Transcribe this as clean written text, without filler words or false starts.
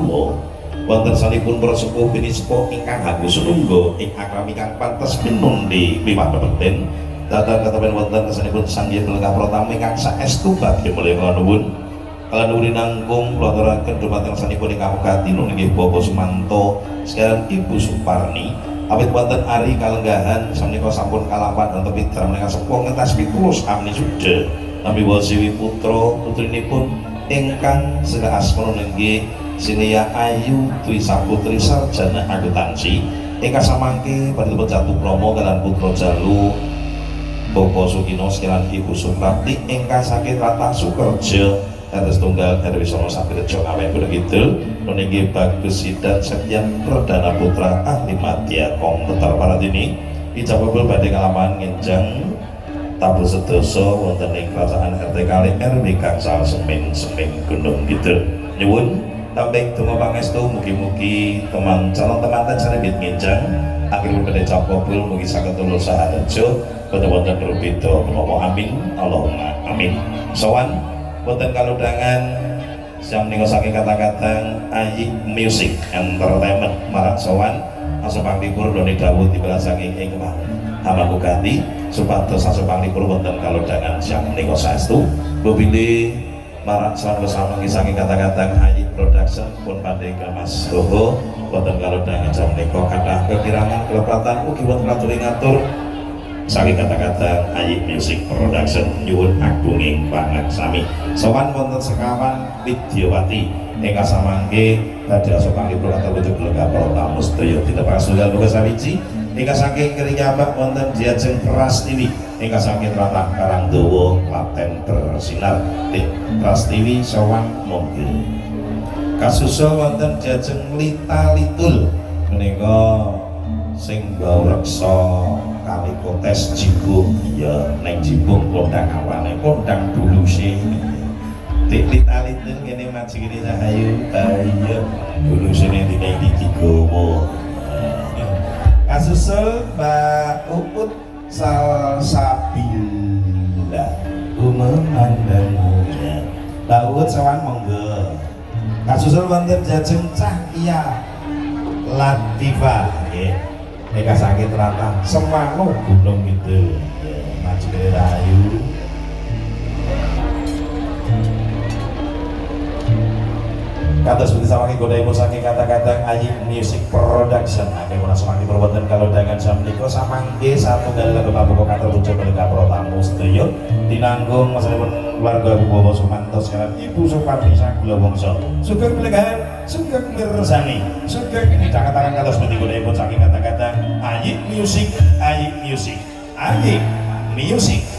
dawa wonten sanipun para sepuh pinispa ingkang hagus sunungga ing akram ingkang pantes pinundi piwadheten datang katapen wonten kesanipun sanggih pelengkap pratamu ingkang saestu badhe mulya kula nuwun kala nuwun nanggung kula aturaken dumateng sanipun ingkang mugati nggih Bapak Sumanto sekalian Ibu Suparni awit wonten ari kalenggahan samenika sampun kalapan wonten pidram ingkang sepuh ngentas 17 amni suda nami wasiwi putra putrinipun ingkang sedaya asmana nggih Silia Ayu Dwi Saputri Sarjana Akuntansi ingkang samangke panjenengan Jatuh Kromo kaliyan putra Jalu Bapak Sukino sekalian Ibu Suprapti ingkang saking Rata Sukerja kados tunggal RW Sono Sapirejo Ngawen Gunung Kidul nggih Bagus Sidan Septian Perdana Putra Ahli Madya Komputer Paradini ijabul badhe kalaman ngenjang tabu sedoso wonten ing kerajaan RT kali RW Gangsal Seming Gunung Kidul nyuwun tambeng donga pangestu mugi-mugi teman calon temanten sanebit ngenjang akhir badhe capobul mugi saged tulus saharjo wonten rubeda menawa amin Allahumma amin sowan wonten kalodhangan jam nika saking kata-kata Ayi Music Entertainment marang sowan asupang libur doni dawuh dibelas saking ing Hamangu Ganti supados asupang libur wonten kalodhangan jam nika saestu bobile marang sowan bersama saking kata-kata Ayi Production pun pandega Mas Doho wonten kalodhangan jam nika kathah kekirangan kelepatan ugi wonten katuring ngatur saking kata-kata Ayi Music Production nyuwun agunging pangaksami sowan wonten sekawan Widyawati ingkang samangke badhe asupang libur atau bentuk lenggah para tamu sedaya tindak sunggal muga sawiji ingkang saking Kerinyamak wonten Diajeng Prastiwi ingkang saking Tlatah Karangdawa Klaten bersinar Prastiwi sowan monggo kasusul wonten Diajeng Lita Litul menika sing bawreksa kali kotes Jibung ya neng Jibung kondang awane kondang dulu sih Lita Litul kene maji kene Cahayu ayo dulu sini dina digowo kasusul Mbak Uput Salsabila memandangnya Mbak Uput sawan monggo kasusul wonten Diajeng Cahya Latifah nggih eka sakit rata Semano Gunung Kidul maju dari Rahayu kata seperti sama godai saking kata-kata Ayi Music Production akhirnya mana semakin perbuatan kalau dengan jam niko samangke satu kali lagu pabuk kata lucu pelengkap protamu setuju dinanggung masalah keluarga Bapak Sumanto sekarang Ibu Suparni Sagula Wongso sugeng pelegahan sugeng mirsani sugeng ini katakan kalau seperti godai saking kata-kata Ayi Music Ayi Music Ayi Music